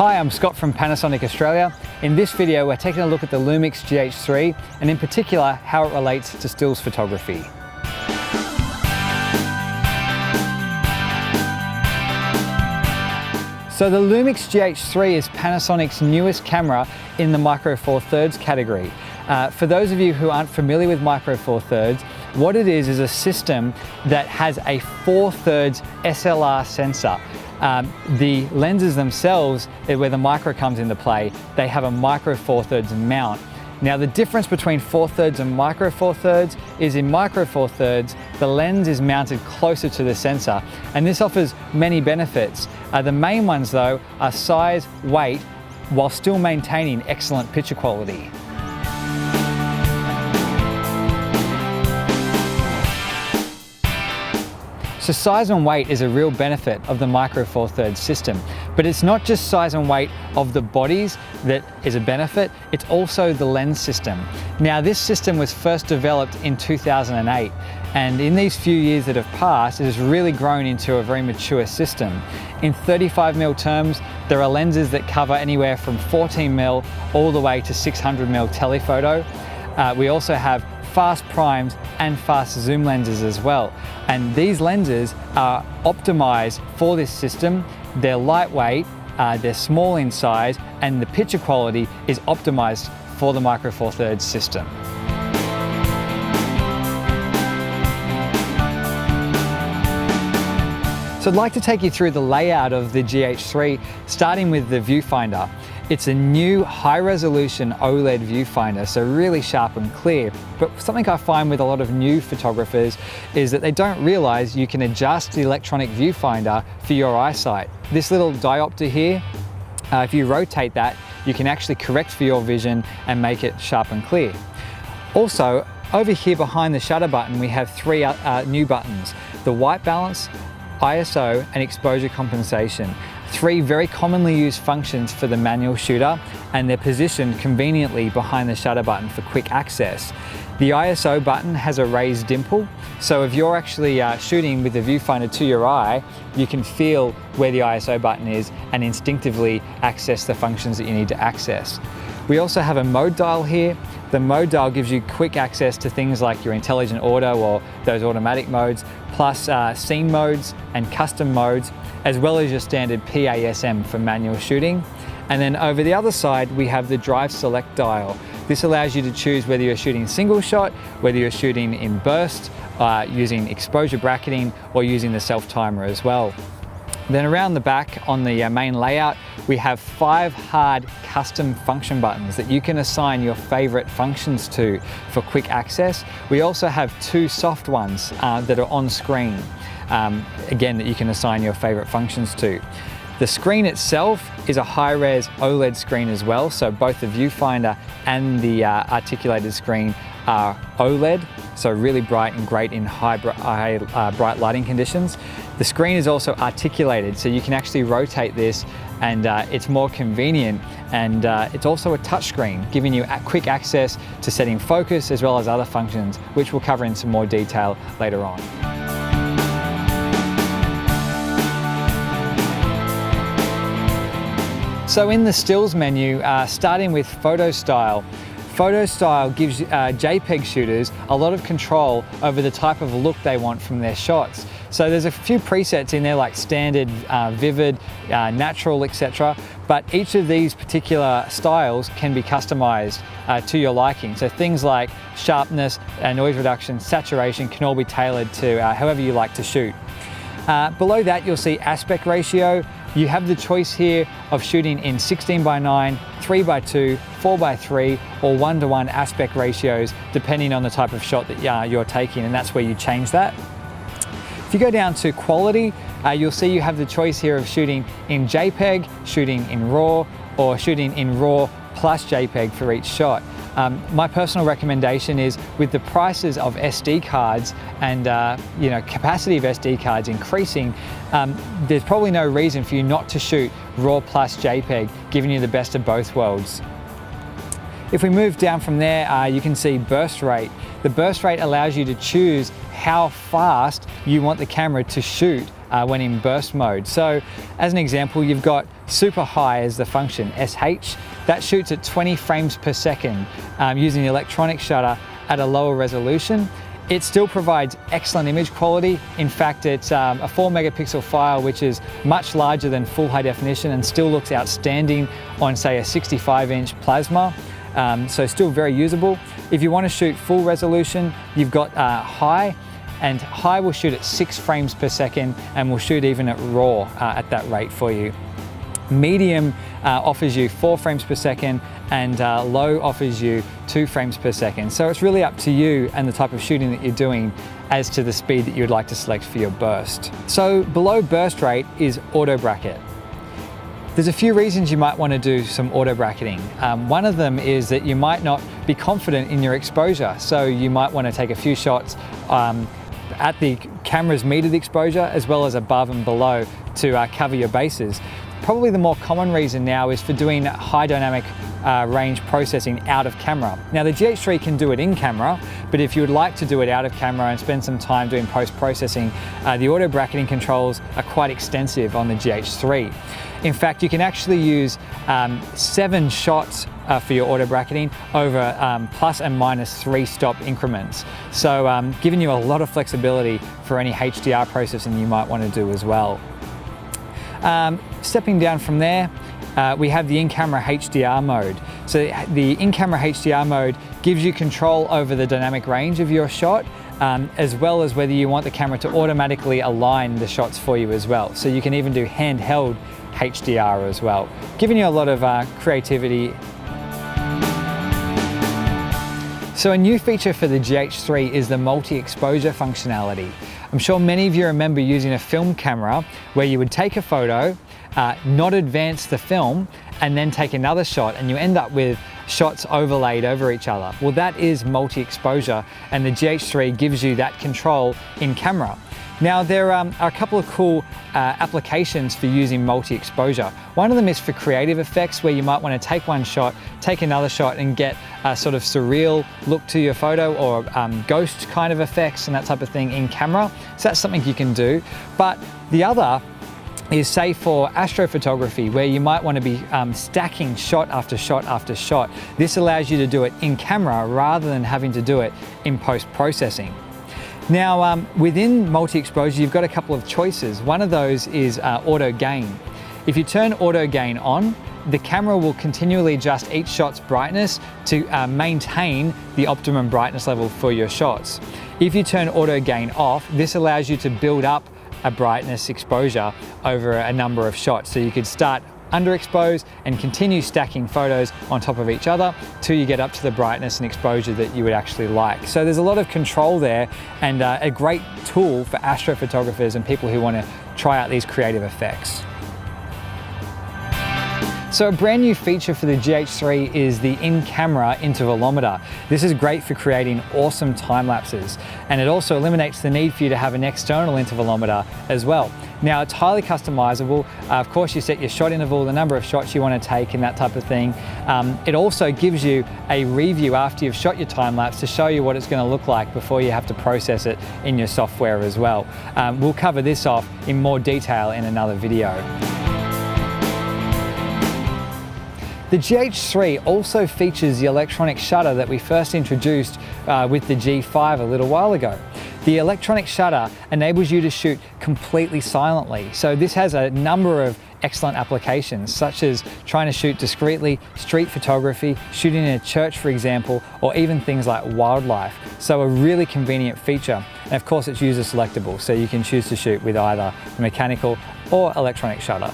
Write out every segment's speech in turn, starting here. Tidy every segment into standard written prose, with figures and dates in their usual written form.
Hi, I'm Scott from Panasonic Australia. In this video, we're taking a look at the Lumix GH3 and in particular, how it relates to stills photography. So the Lumix GH3 is Panasonic's newest camera in the Micro Four Thirds category. For those of you who aren't familiar with Micro Four Thirds, what it is a system that has a 4/3 SLR sensor. The lenses themselves, where the micro comes into play, they have a Micro Four Thirds mount. Now the difference between 4/3 and Micro Four Thirds is in Micro Four Thirds, the lens is mounted closer to the sensor, and this offers many benefits. The main ones though are size, weight, while still maintaining excellent picture quality. So size and weight is a real benefit of the Micro Four Thirds system, but it's not just size and weight of the bodies that is a benefit, it's also the lens system. Now this system was first developed in 2008, and in these few years that have passed, it has really grown into a very mature system. In 35mm terms, there are lenses that cover anywhere from 14mm all the way to 600mm telephoto. We also have fast primes and fast zoom lenses as well. And these lenses are optimized for this system. They're lightweight, they're small in size, and the picture quality is optimized for the Micro Four Thirds system. So I'd like to take you through the layout of the GH3, starting with the viewfinder. It's a new high-resolution OLED viewfinder, so really sharp and clear. But something I find with a lot of new photographers is that they don't realize you can adjust the electronic viewfinder for your eyesight. This little diopter here, if you rotate that, you can actually correct for your vision and make it sharp and clear. Also, over here behind the shutter button, we have three new buttons: the white balance, ISO, and exposure compensation. Three very commonly used functions for the manual shooter, and they're positioned conveniently behind the shutter button for quick access. The ISO button has a raised dimple, so if you're actually shooting with the viewfinder to your eye, you can feel where the ISO button is and instinctively access the functions that you need to access. We also have a mode dial here. The mode dial gives you quick access to things like your intelligent auto or those automatic modes, plus scene modes and custom modes, as well as your standard PASM for manual shooting. And then over the other side, we have the drive select dial. This allows you to choose whether you're shooting single shot, whether you're shooting in burst, using exposure bracketing, or using the self timer as well. Then around the back on the main layout, we have 5 hard custom function buttons that you can assign your favorite functions to for quick access. We also have 2 soft ones that are on screen, again, that you can assign your favorite functions to. The screen itself is a high-res OLED screen as well, so both the viewfinder and the articulated screen are OLED, so really bright and great in bright lighting conditions. The screen is also articulated, so you can actually rotate this, and it's more convenient, and it's also a touch screen, giving you quick access to setting focus as well as other functions, which we'll cover in some more detail later on. So in the stills menu, starting with photo style. Photo style gives JPEG shooters a lot of control over the type of look they want from their shots. So there's a few presets in there like standard, vivid, natural, etc. But each of these particular styles can be customized to your liking. So things like sharpness, noise reduction, saturation can all be tailored to however you like to shoot. Below that, you'll see aspect ratio. You have the choice here of shooting in 16:9, 3:2, 4:3, or 1:1 aspect ratios, depending on the type of shot that you're taking, and that's where you change that. If you go down to quality, you'll see you have the choice here of shooting in JPEG, shooting in RAW, or shooting in RAW plus JPEG for each shot. My personal recommendation is, with the prices of SD cards and capacity of SD cards increasing, there's probably no reason for you not to shoot RAW plus JPEG, giving you the best of both worlds. If we move down from there, you can see burst rate. The burst rate allows you to choose how fast you want the camera to shoot when in burst mode. So as an example, you've got super high as the function, SH. That shoots at 20 frames per second using the electronic shutter at a lower resolution. It still provides excellent image quality. In fact, it's a 4 megapixel file, which is much larger than full high definition and still looks outstanding on, say, a 65-inch plasma. So still very usable. If you want to shoot full resolution, you've got high, and high will shoot at 6 frames per second and will shoot even at RAW at that rate for you. Medium offers you 4 frames per second, and low offers you 2 frames per second. So it's really up to you and the type of shooting that you're doing as to the speed that you'd like to select for your burst. So below burst rate is auto bracket. There's a few reasons you might want to do some auto bracketing. One of them is that you might not be confident in your exposure. So you might want to take a few shots at the camera's metered exposure as well as above and below to cover your bases. Probably the more common reason now is for doing high dynamic range processing out of camera. Now the GH3 can do it in camera, but if you would like to do it out of camera and spend some time doing post-processing, the auto bracketing controls are quite extensive on the GH3. In fact, you can actually use 7 shots for your auto bracketing over plus and minus 3 stop increments. So giving you a lot of flexibility for any HDR processing you might want to do as well. Stepping down from there, we have the in-camera HDR mode. So the in-camera HDR mode gives you control over the dynamic range of your shot, as well as whether you want the camera to automatically align the shots for you as well. So you can even do handheld HDR as well, giving you a lot of creativity. So a new feature for the GH3 is the multi-exposure functionality. I'm sure many of you remember using a film camera where you would take a photo, not advance the film, and then take another shot, and you end up with shots overlaid over each other. Well, that is multi-exposure, and the GH3 gives you that control in camera. Now, there are a couple of cool applications for using multi-exposure. One of them is for creative effects, where you might want to take one shot, take another shot, and get a sort of surreal look to your photo, or ghost kind of effects and that type of thing in camera. So that's something you can do. But the other is, say, for astrophotography, where you might want to be stacking shot after shot after shot. This allows you to do it in camera rather than having to do it in post-processing. Now, within multi-exposure, you've got a couple of choices. One of those is auto gain. If you turn auto gain on, the camera will continually adjust each shot's brightness to maintain the optimum brightness level for your shots. If you turn auto gain off, this allows you to build up a brightness exposure over a number of shots. So you could start underexposed and continue stacking photos on top of each other till you get up to the brightness and exposure that you would actually like. So there's a lot of control there, and a great tool for astrophotographers and people who want to try out these creative effects. So a brand new feature for the GH3 is the in-camera intervalometer. This is great for creating awesome time lapses, and it also eliminates the need for you to have an external intervalometer as well. Now, it's highly customizable. Of course, you set your shot interval, the number of shots you want to take, and that type of thing. It also gives you a review after you've shot your time lapse to show you what it's going to look like before you have to process it in your software as well. We'll cover this off in more detail in another video. The GH3 also features the electronic shutter that we first introduced with the G5 a little while ago. The electronic shutter enables you to shoot completely silently. So this has a number of excellent applications, such as trying to shoot discreetly, street photography, shooting in a church, for example, or even things like wildlife. So a really convenient feature. And of course, it's user selectable, so you can choose to shoot with either a mechanical or electronic shutter.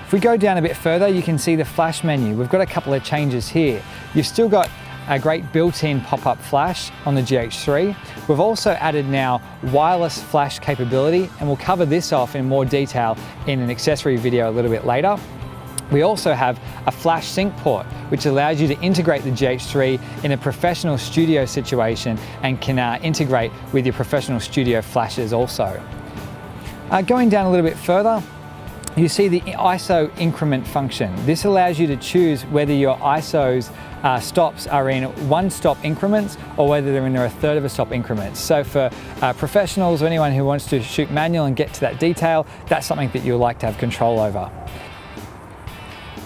If we go down a bit further, you can see the flash menu. We've got a couple of changes here. You've still got a great built-in pop-up flash on the GH3. We've also added now wireless flash capability, and we'll cover this off in more detail in an accessory video a little bit later. We also have a flash sync port, which allows you to integrate the GH3 in a professional studio situation and can integrate with your professional studio flashes also. Going down a little bit further, you see the ISO increment function. This allows you to choose whether your ISOs stops are in 1-stop increments or whether they're in a 1/3 of a stop increments. So for professionals or anyone who wants to shoot manual and get to that detail, that's something that you'll like to have control over.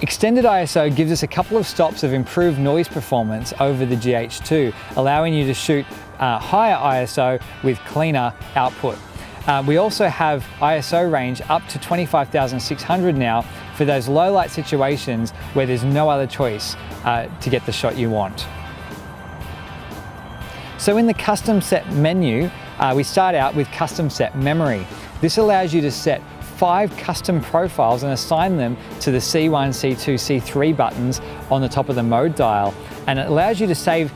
Extended ISO gives us a couple of stops of improved noise performance over the GH2, allowing you to shoot higher ISO with cleaner output. We also have ISO range up to 25,600 now for those low light situations where there's no other choice to get the shot you want. So in the custom set menu, we start out with custom set memory. This allows you to set 5 custom profiles and assign them to the C1, C2, C3 buttons on the top of the mode dial. And it allows you to save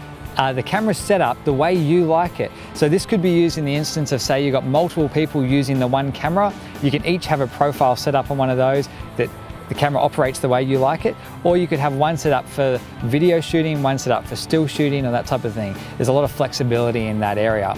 the camera setup the way you like it. So this could be used in the instance of, say, you've got multiple people using the one camera. You can each have a profile set up on one of those that the camera operates the way you like it, or you could have one set up for video shooting, one set up for still shooting, or that type of thing. There's a lot of flexibility in that area.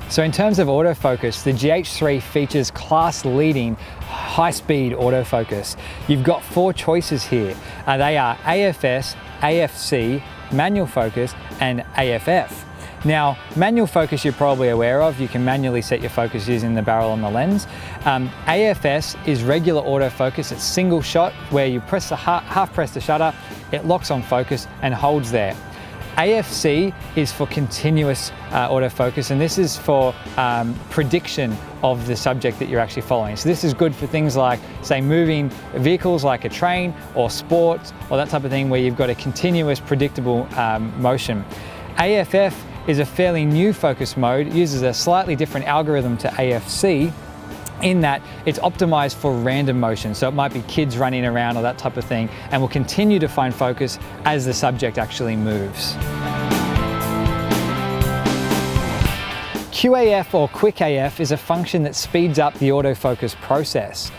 So in terms of autofocus, the GH3 features class-leading high-speed autofocus. You've got 4 choices here. They are AFS, AFC, manual focus, and AFF. Now, manual focus you're probably aware of. You can manually set your focus using the barrel on the lens. AFS is regular autofocus. It's single shot where you press the half press the shutter, it locks on focus and holds there. AFC is for continuous autofocus, and this is for prediction of the subject that you're actually following. So this is good for things like, say, moving vehicles like a train or sports or that type of thing where you've got a continuous predictable motion. AFF is a fairly new focus mode. It uses a slightly different algorithm to AFC in that it's optimized for random motion. So it might be kids running around or that type of thing, and will continue to find focus as the subject actually moves. QAF or Quick AF is a function that speeds up the autofocus process.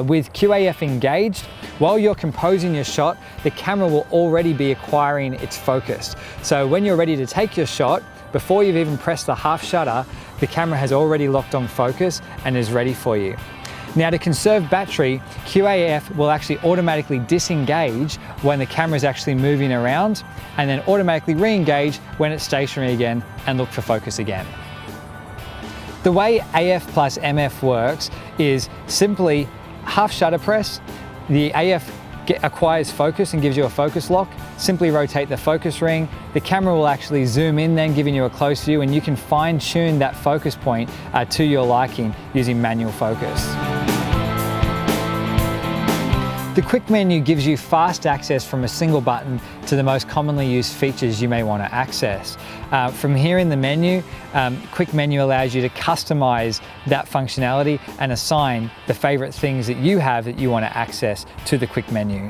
With QAF engaged, while you're composing your shot, the camera will already be acquiring its focus. So when you're ready to take your shot, before you've even pressed the half shutter, the camera has already locked on focus and is ready for you. Now, to conserve battery, QAF will actually automatically disengage when the camera is actually moving around, and then automatically re-engage when it's stationary again and look for focus again. The way AF plus MF works is simply half shutter press, the AF acquires focus and gives you a focus lock. Simply rotate the focus ring. The camera will actually zoom in then, giving you a close view, and you can fine tune that focus point to your liking using manual focus. The quick menu gives you fast access from a single button to the most commonly used features you may want to access. From here in the menu, quick menu allows you to customize that functionality and assign the favorite things that you have that you want to access to the quick menu.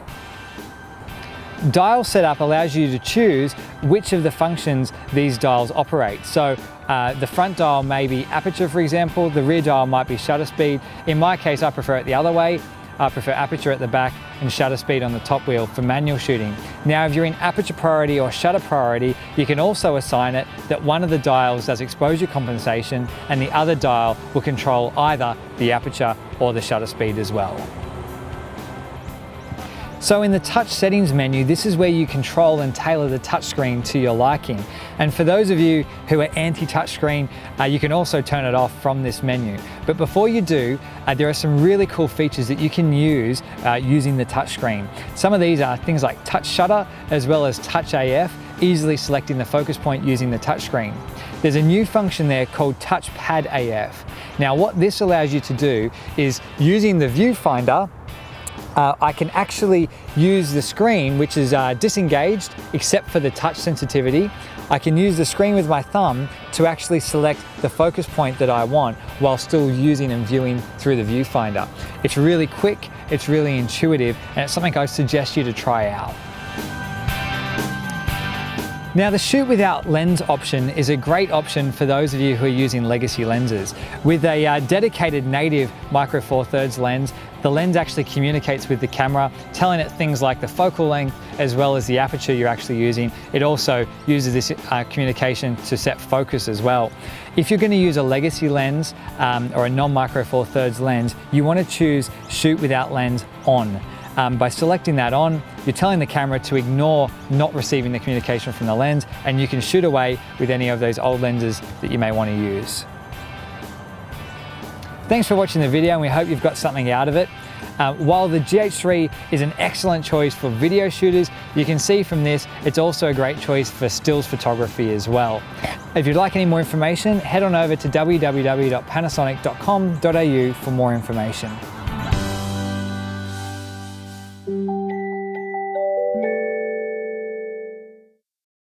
Dial setup allows you to choose which of the functions these dials operate. So the front dial may be aperture, for example. The rear dial might be shutter speed. In my case, I prefer it the other way. I prefer aperture at the back and shutter speed on the top wheel for manual shooting. Now, if you're in aperture priority or shutter priority, you can also assign it that one of the dials does exposure compensation and the other dial will control either the aperture or the shutter speed as well. So in the touch settings menu, this is where you control and tailor the touchscreen to your liking. And for those of you who are anti-touchscreen, you can also turn it off from this menu. But before you do, there are some really cool features that you can use using the touchscreen. Some of these are things like touch shutter as well as touch AF, easily selecting the focus point using the touchscreen. There's a new function there called touchpad AF. Now, what this allows you to do is using the viewfinder, I can actually use the screen, which is disengaged except for the touch sensitivity. I can use the screen with my thumb to actually select the focus point that I want while still using and viewing through the viewfinder. It's really quick, it's really intuitive, and it's something I suggest you to try out. Now, the shoot without lens option is a great option for those of you who are using legacy lenses. With a dedicated native micro four thirds lens, the lens actually communicates with the camera, telling it things like the focal length as well as the aperture you're actually using. It also uses this communication to set focus as well. If you're going to use a legacy lens or a non-micro four thirds lens, you want to choose shoot without lens on. By selecting that on, you're telling the camera to ignore not receiving the communication from the lens, and you can shoot away with any of those old lenses that you may want to use. Thanks for watching the video, and we hope you've got something out of it. While the GH3 is an excellent choice for video shooters, you can see from this it's also a great choice for stills photography as well. If you'd like any more information, head on over to www.panasonic.com.au for more information.